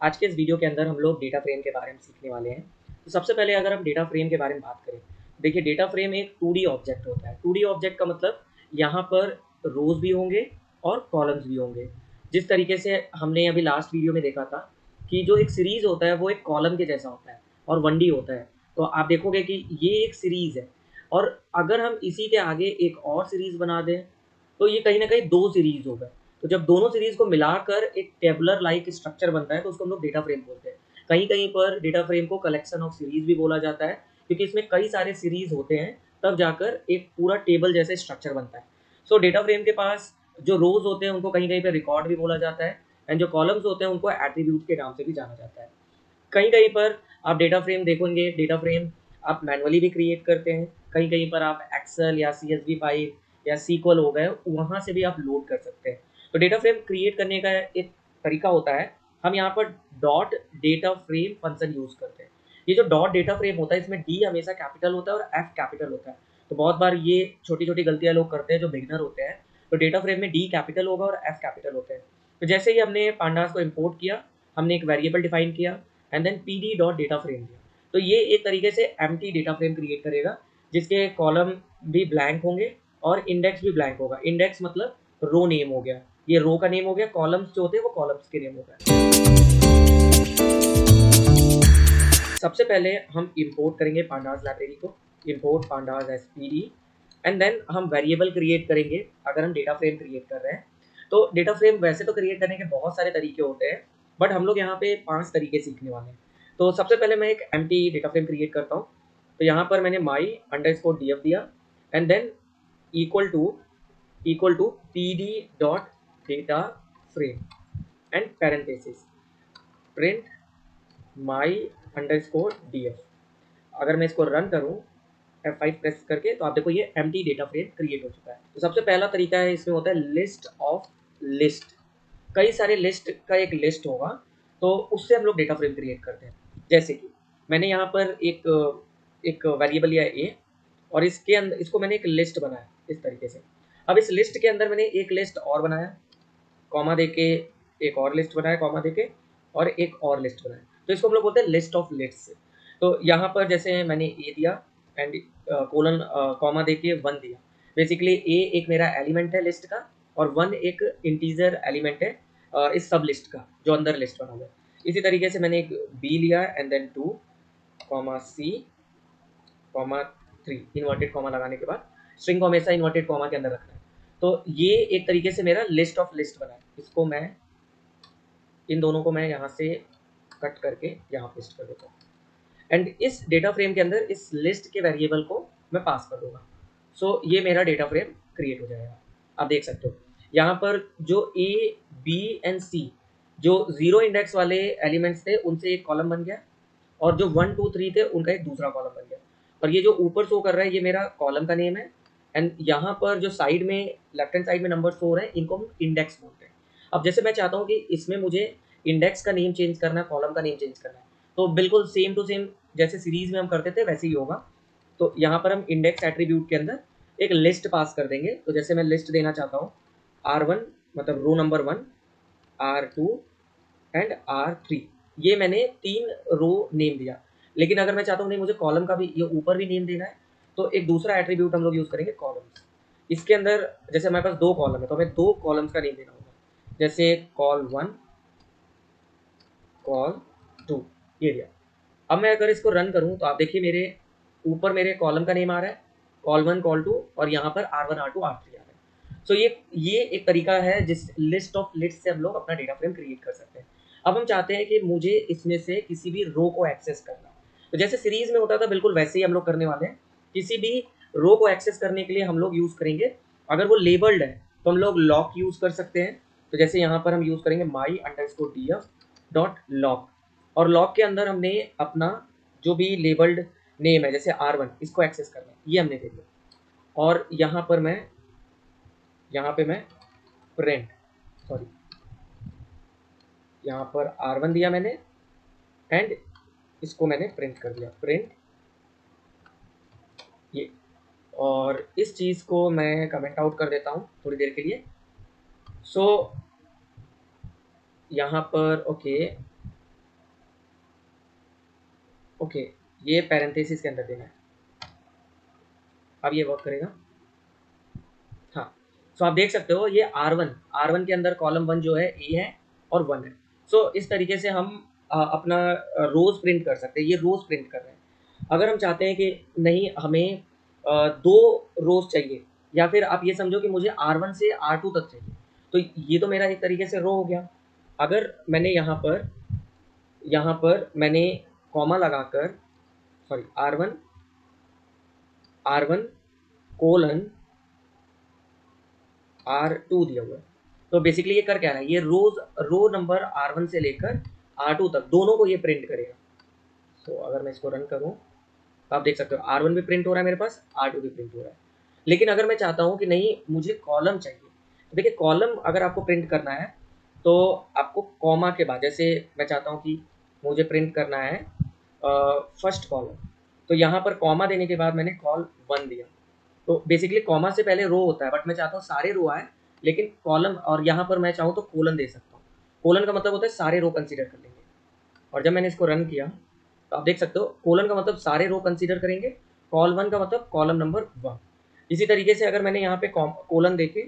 आज के इस वीडियो के अंदर हम लोग डेटा फ्रेम के बारे में सीखने वाले हैं। तो सबसे पहले अगर हम डेटा फ्रेम के बारे में बात करें, देखिए डेटा फ्रेम एक 2D ऑब्जेक्ट होता है। 2D ऑब्जेक्ट का मतलब यहाँ पर रोज़ भी होंगे और कॉलम्स भी होंगे। जिस तरीके से हमने अभी लास्ट वीडियो में देखा था कि जो एक सीरीज़ होता है वो एक कॉलम के जैसा होता है और 1D होता है। तो आप देखोगे कि ये एक सीरीज़ है और अगर हम इसी के आगे एक और सीरीज़ बना दें, तो ये कहीं न कहीं 2 सीरीज़ हो गए। तो जब दोनों सीरीज़ को मिलाकर एक टेबुलर लाइक स्ट्रक्चर बनता है तो उसको हम लोग डेटा फ्रेम बोलते हैं। कहीं-कहीं पर डेटा फ्रेम को कलेक्शन ऑफ सीरीज़ भी बोला जाता है, क्योंकि इसमें कई सारे सीरीज़ होते हैं, तब जाकर एक पूरा टेबल जैसा स्ट्रक्चर बनता है। सो डेटा फ्रेम के पास जो रोज़ होते हैं उनको कहीं-कहीं पे रिकॉर्ड भी बोला जाता है एंड जो कॉलम्स होते हैं उनको एट्रीब्यूट के नाम से भी जाना जाता है। कहीं-कहीं पर आप डेटा फ्रेम देखोगे, डेटा फ्रेम आप मैनुअली भी क्रिएट करते हैं, कहीं-कहीं पर आप एक्सेल या सीएसवी फाइल या सीक्वल हो गए, वहाँ से भी आप लोड कर सकते हैं। तो डेटा फ्रेम क्रिएट करने का एक तरीका होता है, हम यहाँ पर dot data frame function use करते हैं। ये जो डॉट डेटा फ्रेम होता है, इसमें डी हमेशा कैपिटल होता है और एफ कैपिटल होता है। तो बहुत बार ये छोटी-छोटी गलतियाँ लोग करते हैं जो बिगिनर होते हैं, तो डेटा फ्रेम में डी कैपिटल होगा और एफ कैपिटल होते हैं। तो जैसे ही हमने पांडास को इम्पोर्ट किया, हमने एक वेरिएबल डिफाइन किया and then PD dot data frame दिया। तो ये एक तरीके से एम्प्टी डेटा फ्रेम क्रिएट करेगा, जिसके कॉलम भी ब्लैंक होंगे और इंडेक्स भी ब्लैंक होगा। इंडेक्स मतलब रो नेम हो गया, ये रो का नेम हो गया, कॉलम्स जो होते हैं वो कॉलम्स के नेम हो गए। सबसे पहले हम इंपोर्ट करेंगे पांडास लाइब्रेरी को, import pandas as P D and then हम वेरिएबल क्रिएट करेंगे अगर हम डेटा फ्रेम क्रिएट कर रहे हैं। तो डेटा फ्रेम वैसे तो क्रिएट करने के बहुत सारे तरीके होते हैं, बट हम लोग यहाँ पे 5 तरीके सीखने वाले हैं। तो सबसे पहले मैं एक एम्प्टी डेटा फ्रेम क्रिएट करता हूँ। तो यहाँ पर मैंने माई अंडरस्कोर डीएफ दिया and then equal to P D dot data frame and parenthesis print my underscore DF. अगर मैं इसको रन करूँ F5 प्रेस करके, तो आप देखो ये एम्प्टी डेटा फ्रेम क्रिएट हो चुका है। तो सबसे पहला तरीका है, इसमें होता है लिस्ट ऑफ लिस्ट। कई सारे लिस्ट का एक लिस्ट होगा, तो उससे हम लोग डेटा फ्रेम क्रिएट करते हैं। जैसे कि मैंने यहाँ पर एक वेरिएबल लिया ए और इसके अंदर इसको मैंने एक लिस्ट बनाया इस तरीके से। अब इस लिस्ट के अंदर मैंने एक लिस्ट और बनाया, कॉमा देके एक और लिस्ट बनाया, कॉमा देके और एक और लिस्ट बनाया। तो इसको हम लोग बोलते हैं लिस्ट ऑफ लिस्ट्स। तो यहाँ पर जैसे मैंने ए दिया एंड कोलन कॉमा देके 1 दिया। बेसिकली ए एक मेरा एलिमेंट है लिस्ट का और 1 एक इंटीजर एलिमेंट है इस सब लिस्ट का जो अंदर लिस्ट बना हुआ है। इसी तरीके से मैंने एक बी लिया and then 2 comma C comma 3 inverted comma लगाने के बाद स्ट्रिंग को हमेशा इन्वर्टेड कॉमा के अंदर रखना है। तो ये एक तरीके से मेरा लिस्ट ऑफ लिस्ट बना है। इसको मैं इन दोनों को मैं यहाँ से कट करके यहाँ पेस्ट कर देता हूँ एंड इस डेटा फ्रेम के अंदर इस लिस्ट के वेरिएबल को मैं पास कर दूंगा। सो ये मेरा डेटा फ्रेम क्रिएट हो जाएगा। आप देख सकते हो यहाँ पर जो ए बी एंड सी जो 0 इंडेक्स वाले एलिमेंट्स थे उनसे एक कॉलम बन गया और जो 1 2 3 थे उनका एक दूसरा कॉलम बन गया। और ये जो ऊपर शो कर रहा है ये मेरा कॉलम का नेम है एंड यहाँ पर जो साइड में लेफ्ट हैंड साइड में नंबर शो हो रहे हैं इनको हम इंडेक्स बोलते हैं। अब जैसे मैं चाहता हूँ कि इसमें मुझे इंडेक्स का नेम चेंज करना है, कॉलम का नेम चेंज करना है, तो बिल्कुल सेम टू सेम जैसे सीरीज में हम करते थे वैसे ही होगा। तो यहाँ पर हम इंडेक्स एट्रीब्यूट के अंदर एक लिस्ट पास कर देंगे। तो जैसे मैं लिस्ट देना चाहता हूँ R1 मतलब रो नंबर 1, R2 एंड R3, ये मैंने 3 रो नेम दिया। लेकिन अगर मैं चाहता हूँ नहीं मुझे कॉलम का भी ये ऊपर भी नेम देना है, तो एक दूसरा एट्रीब्यूट हम लोग यूज़ करेंगे कॉलम्स। इसके अंदर जैसे हमारे पास 2 कॉलम है तो हमें 2 कॉलम्स का नेम देना होगा। जैसे कॉल 1 कॉल 2 ये दिया। अब मैं अगर इसको रन करूँ तो आप देखिए मेरे ऊपर मेरे कॉलम का नेम आ रहा है, कॉल 1 कॉल 2 और यहाँ पर R1 R2 R3 आ रहा है। सो ये एक तरीका है जिस लिस्ट ऑफ लिस्ट से हम लोग अपना डेटा फ्रेम क्रिएट कर सकते हैं। अब हम चाहते हैं कि मुझे इसमें से किसी भी रो को एक्सेस करना है, तो जैसे सीरीज में होता था बिल्कुल वैसे ही हम लोग करने वाले हैं। किसी भी रो को एक्सेस करने के लिए हम लोग यूज़ करेंगे, अगर वो लेबल्ड है तो हम लोग लॉक यूज़ कर सकते हैं। तो जैसे यहाँ पर हम यूज़ करेंगे माई अंडरस्कोर डीएफ डॉट लॉक और लॉक के अंदर हमने अपना जो भी लेबल्ड नेम है जैसे R1 इसको एक्सेस करना है, ये हमने दे दिया। और यहाँ पे मैं प्रिंट सॉरी यहाँ पर R1 दिया मैंने एंड इसको मैंने प्रिंट कर दिया, प्रिंट ये। और इस चीज़ को मैं कमेंट आउट कर देता हूँ थोड़ी देर के लिए। सो यहाँ पर ओके ओके, ये पैरेंथेसिस के अंदर देना है। अब ये वर्क करेगा। हाँ, सो आप देख सकते हो ये आर वन के अंदर कॉलम वन जो है ए है और वन है। सो इस तरीके से हम अपना रोज प्रिंट कर सकते हैं। ये रोज प्रिंट कर रहे हैं। अगर हम चाहते हैं कि नहीं हमें दो रोज चाहिए, या फिर आप ये समझो कि मुझे आर वन से आर टू तक चाहिए, तो ये तो मेरा एक तरीके से रो हो गया। अगर मैंने यहाँ पर मैंने कॉमा लगाकर, sorry, are one colon R2 दिया हुआ है, तो बेसिकली ये कर क्या रहा है, ये रो नंबर R1 से लेकर R2 तक दोनों को ये प्रिंट करेगा। तो अगर मैं इसको रन करूं तो आप देख सकते हो R1 भी प्रिंट हो रहा है मेरे पास, R2 भी प्रिंट हो रहा है। लेकिन अगर मैं चाहता हूं कि नहीं मुझे कॉलम चाहिए, तो देखिए कॉलम अगर आपको प्रिंट करना है तो आपको कॉमा के बाद, जैसे मैं चाहता हूं कि मुझे प्रिंट करना है फर्स्ट कॉलम, तो यहाँ पर कॉमा देने के बाद मैंने कॉल वन दिया। तो बेसिकली कॉमा से पहले रो होता है, बट मैं चाहता हूँ सारे रो आए, लेकिन कॉलम, और यहाँ पर मैं चाहूँ तो कोलन दे सकता हूँ। कोलन का मतलब होता है सारे रो कंसीडर कर लेंगे। और जब मैंने इसको रन किया तो आप देख सकते हो कोलन का मतलब सारे रो कंसीडर करेंगे, कॉल वन का मतलब कॉलम नंबर वन। इसी तरीके से अगर मैंने यहाँ पे कोलन दे के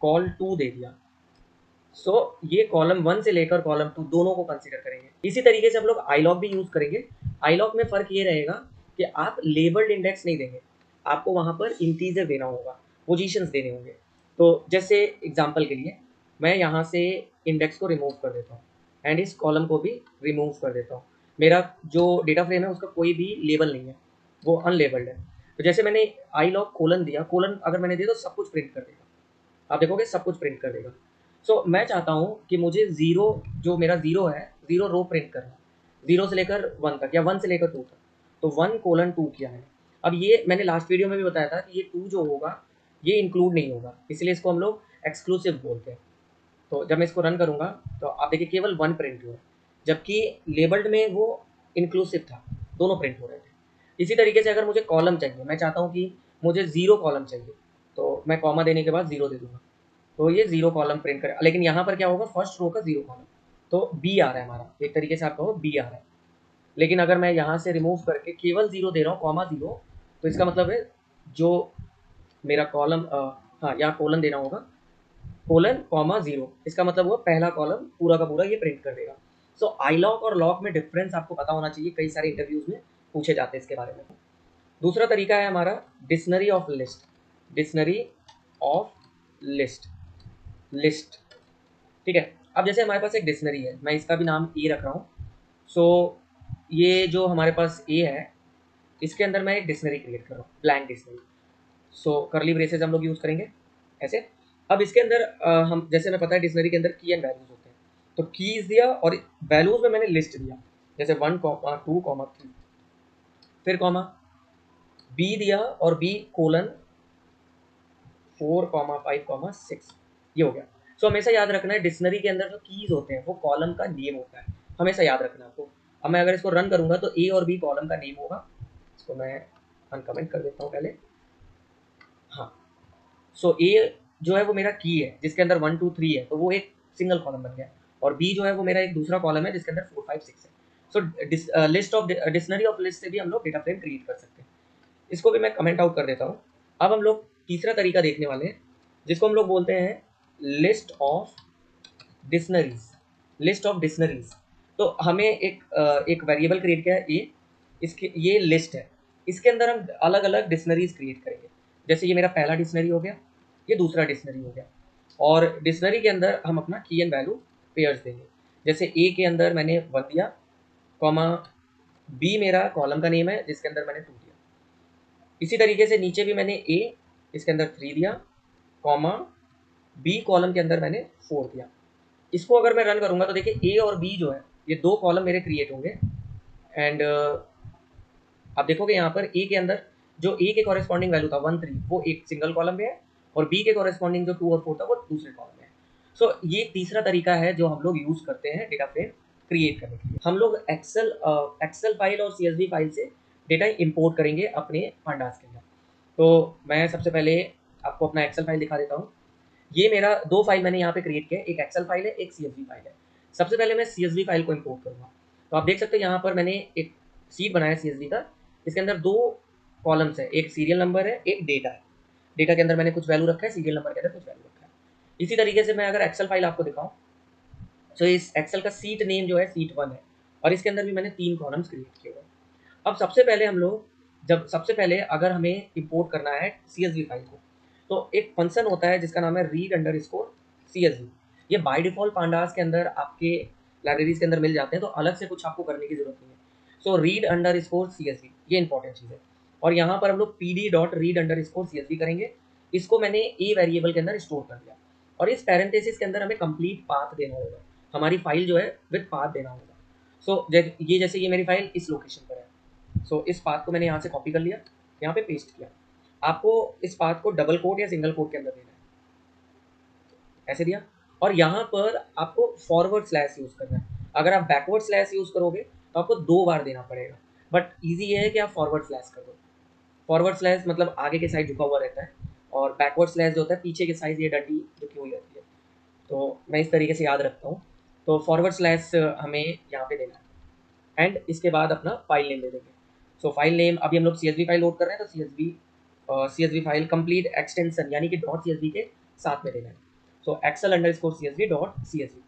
कॉल टू दे दिया, सो ये कॉलम वन से लेकर कॉलम टू दोनों को कंसीडर करेंगे। इसी तरीके से हम लोग आईलॉग भी यूज करेंगे। आईलॉग में फर्क ये रहेगा कि आप लेबल्ड इंडेक्स नहीं देंगे, आपको वहां पर इंटीजर देना होगा, पोजीशंस देने होंगे। तो जैसे एग्जांपल के लिए मैं यहाँ से इंडेक्स को रिमूव कर देता हूँ एंड इस कॉलम को भी रिमूव कर देता हूँ। मेरा जो डेटा फ्रेम है उसका कोई भी लेबल नहीं है, वो अनलेबल्ड है। तो जैसे मैंने आई लॉग कोलन दिया, कोलन अगर मैंने दिया तो सब कुछ प्रिंट कर देगा। आप देखोगे सब कुछ प्रिंट कर देगा। सो मैं चाहता हूँ कि मुझे ज़ीरो, जो मेरा ज़ीरो है, ज़ीरो रो प्रिंट करना है, ज़ीरो से लेकर वन तक या वन से लेकर टू तक। तो वन कोलन टू किया मैंने। अब ये मैंने लास्ट वीडियो में भी बताया था कि ये टू जो होगा ये इंक्लूड नहीं होगा, इसलिए इसको हम लोग एक्सक्लूसिव बोलते हैं। तो जब मैं इसको रन करूँगा तो आप देखिए केवल वन प्रिंट हुआ है, जबकि लेबल्ड में वो इंक्लूसिव था, दोनों प्रिंट हो रहे थे। इसी तरीके से अगर मुझे कॉलम चाहिए, मैं चाहता हूँ कि मुझे ज़ीरो कॉलम चाहिए, तो मैं कॉमा देने के बाद ज़ीरो दे दूँगा, तो ये ज़ीरो कॉलम प्रिंट करेगा। लेकिन यहाँ पर क्या होगा, फर्स्ट रो का ज़ीरो कॉलम, तो बी आ रहा है हमारा, एक तरीके से आप कहो बी आ रहा है। लेकिन अगर मैं यहाँ से रिमूव करके केवल ज़ीरो दे रहा हूँ, कॉमा ज़ीरो, तो इसका मतलब है जो मेरा कॉलम, हाँ यहाँ कोलन देना होगा, कोलन कॉमा ज़ीरो, इसका मतलब हुआ पहला कॉलम पूरा का पूरा ये प्रिंट कर देगा। सो आई लॉक और लॉक में डिफरेंस आपको पता होना चाहिए, कई सारे इंटरव्यूज़ में पूछे जाते हैं इसके बारे में। दूसरा तरीका है हमारा dictionary of list. Dictionary of list, list, ठीक है। अब जैसे हमारे पास एक डिक्शनरी है, मैं इसका भी नाम ए रख रहा हूँ। सो ये जो हमारे पास ए है, इसके अंदर मैं एक डिक्शनरी क्रिएट कर रहा हूँ, ब्लैंक डिक्शनरी। सो करली ब्रेसेस हम लोग यूज़ करेंगे ऐसे। अब इसके अंदर हम, जैसे मैं पता है डिक्शनरी के अंदर की एंड वैल्यूज होते हैं, तो कीज दिया और वैल्यूज में मैंने लिस्ट दिया, जैसे one comma two comma three, फिर कॉमा बी दिया और B colon four comma five comma six, ये हो गया। सो हमेशा याद रखना है डिक्शनरी के अंदर जो कीज होते हैं वो कॉलम का नेम होता है, हमेशा याद रखना है आपको। अब मैं अगर इसको रन करूंगा तो ए और बी कॉलम का नेम होगा। इसको मैं अनकमेंट कर देता हूँ पहले। हाँ, सो ए जो है वो मेरा की है जिसके अंदर वन टू थ्री है, तो वो एक सिंगल कॉलम बन गया। और बी जो है वो मेरा एक दूसरा कॉलम है जिसके अंदर फोर फाइव सिक्स है। So list of dictionary of list से भी हम लोग डेटा फ्रेम क्रिएट कर सकते हैं। इसको भी मैं कमेंट आउट कर देता हूँ। अब हम लोग तीसरा तरीका देखने वाले हैं, जिसको हम लोग बोलते हैं list of dictionaries. List of dictionaries, तो हमें एक वेरिएबल क्रिएट किया है ए, इसके ये लिस्ट है, इसके अंदर हम अलग अलग डिक्शनरीज क्रिएट करेंगे। जैसे ये मेरा पहला डिक्शनरी हो गया, ये दूसरा डिक्शनरी हो गया, और डिक्शनरी के अंदर हम अपना की एंड वैल्यू पेयर्स देंगे। जैसे ए के अंदर मैंने वन दिया, कॉमा बी मेरा कॉलम का नेम है जिसके अंदर मैंने टू दिया। इसी तरीके से नीचे भी मैंने ए, इसके अंदर थ्री दिया, कॉमा बी कॉलम के अंदर मैंने फोर दिया। इसको अगर मैं रन करूंगा तो देखिए ए और बी जो है ये दो कॉलम मेरे क्रिएट होंगे। एंड आप देखोगे यहाँ पर ए के अंदर जो ए के कॉरेस्पॉन्डिंग वैल्यू था वन थ्री, वो एक सिंगल कॉलम में है, और बी के कॉरेस्पॉन्डिंग जो टू और फोर था वो दूसरे कॉलम में है। सो ये तीसरा तरीका है जो हम लोग यूज़ करते हैं डेटा फ्रेम क्रिएट करने के लिए। हम लोग एक्सेल फाइल और CSV फाइल से डेटा इंपोर्ट करेंगे अपने पांडास के अंदर। तो मैं सबसे पहले आपको अपना एक्सेल फाइल दिखा देता हूँ। ये मेरा दो फाइल मैंने यहाँ पे क्रिएट किया है, एक एक्सेल फाइल है, एक CSV फाइल है। सबसे पहले मैं CSV फाइल को इंपोर्ट करूँगा। तो आप देख सकते हैं यहाँ पर मैंने एक सीट बनाया CSV का। इसके अंदर 2 कॉलम्स है, एक सीरियल नंबर है, एक डेटा है। डेटा के अंदर मैंने कुछ वैल्यू रखा है, सीरियल नंबर के अंदर कुछ वैल्यू रखा है। इसी तरीके से मैं अगर एक्सेल फाइल आपको दिखाऊँ, तो इस एक्सेल का सीट नेम जो है सीट 1 है, और इसके अंदर भी मैंने 3 कॉलम्स क्रिएट किए हुए हैं। अब सबसे पहले अगर हमें इंपोर्ट करना है CSV फाइल को, तो एक फंक्शन होता है जिसका नाम है रीड अंडरस्कोर CSV। ये बाय डिफ़ॉल्ट पांडास के अंदर आपके लाइब्रेरीज़ के अंदर मिल जाते हैं, तो अलग से कुछ आपको करने की ज़रूरत नहीं है। सो रीड अंडरस्कोर CSV ये इंपॉर्टेंट चीज़ है, और यहाँ पर हम लोग pd dot read underscore CSV करेंगे। इसको मैंने ए वेरिएबल के अंदर स्टोर कर दिया, और इस पैरेंथेसिस के अंदर हमें कंप्लीट पाथ देना होगा। हमारी फाइल जो है विद पाथ देना होगा। सो जैसे ये मेरी फाइल इस लोकेशन पर है। सो इस पाथ को मैंने यहाँ से कॉपी कर लिया, यहाँ पे पेस्ट किया। आपको इस पाथ को डबल कोट या सिंगल कोट के अंदर देना है, ऐसे दिया। और यहाँ पर आपको फॉरवर्ड स्लैश यूज़ करना है। अगर आप बैकवर्ड स्लैश यूज़ करोगे तो आपको 2 बार देना पड़ेगा, बट ईज़ी ये है कि आप फॉरवर्ड स्लैश कर दो। फॉरवर्ड स्लैश मतलब आगे के साइड झुका हुआ रहता है, और बैकवर्ड स्लैश जो होता है पीछे के साइड ये डंडी झुकी हुई रहती है। तो मैं इस तरीके से याद रखता हूँ। तो फॉरवर्ड स्लैश हमें यहाँ पे देना है, एंड इसके बाद अपना फाइल नेम दे देंगे। सो फाइल नेम अभी हम लोग CSV फाइल लोड कर रहे हैं, तो CSV फाइल कंप्लीट एक्सटेंशन यानी कि डॉट CSV के साथ में देना है। So Excel underscore CSV dot CSV।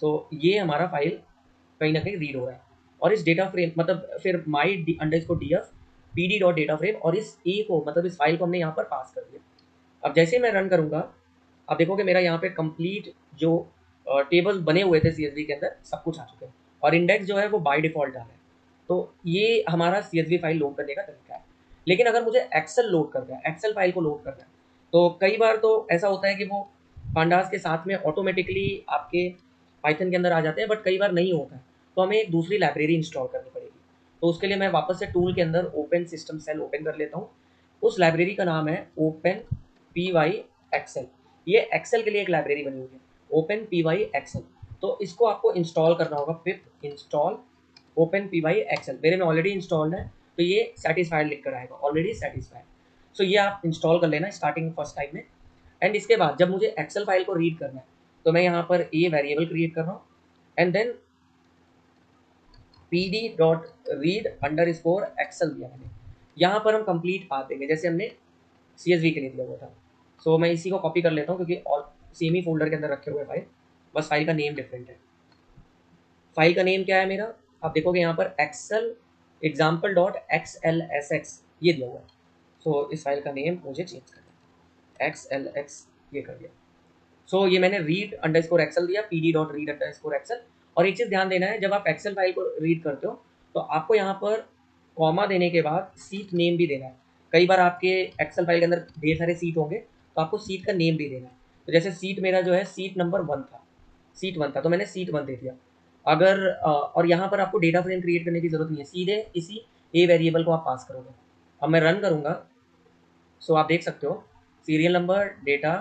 So ये हमारा फाइल कहीं ना कहीं रीड हो रहा है, और इस डेटा फ्रेम मतलब फिर my underscore DF PD dot data frame, और इस ए को मतलब इस फाइल को हमने यहाँ पर पास कर दिया। अब जैसे ही मैं रन करूँगा, आप देखोगे मेरा यहाँ पे कंप्लीट जो टेबल बने हुए थे CSV के अंदर सब कुछ आ चुके हैं, और इंडेक्स जो है वो बाय डिफ़ॉल्ट आ रहा है। तो ये हमारा CSV फाइल लोड करने का तरीका है। लेकिन अगर मुझे एक्सेल लोड करना है, एक्सेल फाइल को लोड करना है, तो कई बार तो ऐसा होता है कि वो पांडास के साथ में ऑटोमेटिकली आपके पाइथन के अंदर आ जाते हैं, बट कई बार नहीं होता है, तो हमें एक दूसरी लाइब्रेरी इंस्टॉल करनी पड़ेगी। तो उसके लिए मैं वापस से टूल के अंदर ओपन सिस्टम सेल ओपन कर लेता हूँ। उस लाइब्रेरी का नाम है ओपन PY एक्सेल। ये एक्सेल के लिए एक लाइब्रेरी बनी हुई है, ओपन PY एक्सेल। तो इसको आपको इंस्टॉल करना होगा, pip install open PY excel. मेरे में ऑलरेडी इंस्टॉल्ड है, तो ये सेटिस्फाइड लिख कर आएगा, ऑलरेडी सेटिस्फाइड। सो ये आप इंस्टॉल कर लेना स्टार्टिंग फर्स्ट टाइम में। एंड इसके बाद जब मुझे एक्सेल फाइल को रीड करना है, तो मैं यहाँ पर ए वेरिएबल क्रिएट कर रहा हूँ, and then pd dot read underscore excel दिया मैंने। यहाँ पर हम कंप्लीट पाथ देंगे जैसे हमने CSV के लिए दिया हुआ था। सो मैं इसी को कॉपी कर लेता हूँ, क्योंकि ऑल सेम ही फोल्डर के अंदर रखे हुए फाइल, बस फाइल का नेम डिफरेंट है। फाइल का नेम क्या है मेरा, आप देखोगे यहाँ पर एक्सेल एग्जाम्पल डॉट XLSX ये दिया हुआ है। सो इस फाइल का नेम मुझे चेंज करना है, XLX ये कर दिया। सो ये मैंने रीड अंडरस्कोर एक्सेल दिया, pd dot read underscore excel. और एक चीज़ ध्यान देना है, जब आप एक्सेल फाइल को रीड करते हो, तो आपको यहाँ पर कॉमा देने के बाद सीट नेम भी देना है। कई बार आपके एक्सेल फाइल के अंदर ढेर सारे सीट होंगे, तो आपको सीट का नेम भी देना है। तो जैसे सीट मेरा जो है सीट नंबर 1 था, सीट 1 था, तो मैंने सीट 1 दे दिया। अगर और यहाँ पर आपको डेटा फ्रेम क्रिएट करने की ज़रूरत नहीं है, सीधे इसी ए वेरिएबल को आप पास करोगे। अब मैं रन करूँगा, सो आप देख सकते हो serial number data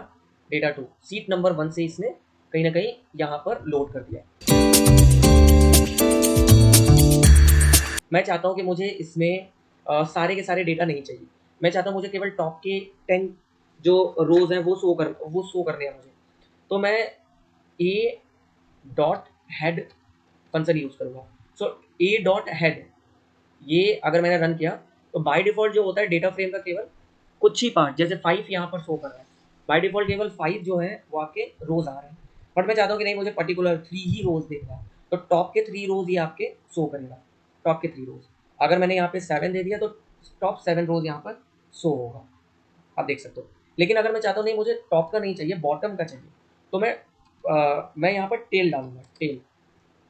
data 2 seat number 1 से इसने कहीं ना कहीं यहाँ पर लोड कर दिया। मैं चाहता हूँ कि मुझे इसमें सारे के सारे डेटा नहीं चाहिए। मैं चाहता हूँ मुझे केवल टॉप के 10 जो रोज हैं वो शो करने हैं मुझे। तो मैं ए डॉट हेड फंक्शन यूज़ करूँगा। सो ए डॉट हेड ये अगर मैंने रन किया, तो बाय डिफ़ॉल्ट जो होता है डेटा फ्रेम का केवल कुछ ही पार्ट, जैसे 5 यहाँ पर शो कर रहा है, बाय डिफ़ॉल्ट केवल 5 जो है वो आपके रोज़ आ रहे हैं। बट मैं चाहता हूँ कि नहीं, मुझे पर्टिकुलर 3 ही रोज़ देखना है, तो टॉप के 3 रोज़ ही आपके शो करेगा, टॉप के 3 रोज़। अगर मैंने यहाँ पे 7 दे दिया, तो टॉप 7 रोज़ यहाँ पर शो होगा, आप देख सकते हो। लेकिन अगर मैं चाहता हूँ नहीं, मुझे टॉप का नहीं चाहिए, बॉटम का चाहिए, तो मैं यहाँ पर टेल डालूँगा।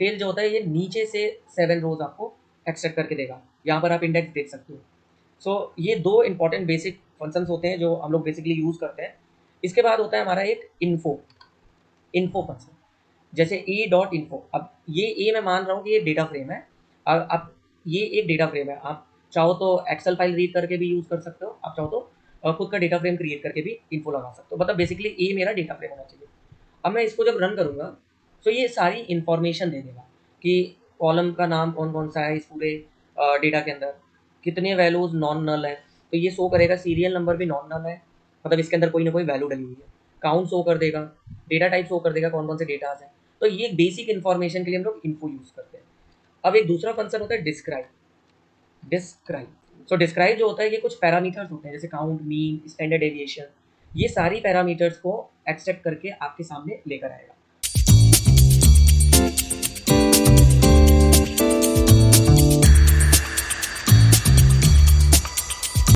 टेल जो होता है ये नीचे से 7 रोज़ आपको एक्सट्रैक्ट करके देगा। यहाँ पर आप इंडेक्स देख सकते हो। सो ये 2 इंपॉर्टेंट बेसिक फंक्शंस होते हैं जो हम लोग बेसिकली यूज़ करते हैं। इसके बाद होता है हमारा एक इन्फो फंक्शन, जैसे ए डॉट इन्फो। अब ये ए मैं मान रहा हूँ कि ये डेटा फ्रेम है। अब ये एक डेटा फ्रेम है, आप चाहो तो एक्सेल फाइल रीड करके भी यूज़ कर सकते हो, आप चाहो तो खुद का डेटा फ्रेम क्रिएट करके भी इन्फो लगा सकते हो। मतलब बेसिकली ए मेरा डेटा फ्रेम होना चाहिए। अब मैं इसको जब रन करूँगा, तो ये सारी इन्फॉर्मेशन दे देगा कि कॉलम का नाम कौन कौन सा है इस पूरे डेटा के अंदर, कितने वैल्यूज़ नॉन नल है, तो ये शो करेगा। सीरियल नंबर भी नॉन नल है, मतलब इसके अंदर कोई ना कोई वैल्यू डली हुई है। काउंट शो कर देगा, डेटा टाइप शो कर देगा कौन कौन से डेटाज हैं। तो ये बेसिक इन्फॉर्मेशन के लिए हम लोग इन्फो यूज़ करते हैं। अब एक दूसरा फंक्शन होता है डिस्क्राइब। डिस्क्राइब। सो डिस्क्राइब जो होता है ये कुछ पैरामीटर्स होते हैं जैसे काउंट, मीन, स्टैंडर्ड डेविएशन, ये सारी पैरामीटर्स को एक्सेप्ट करके आपके सामने लेकर आएगा।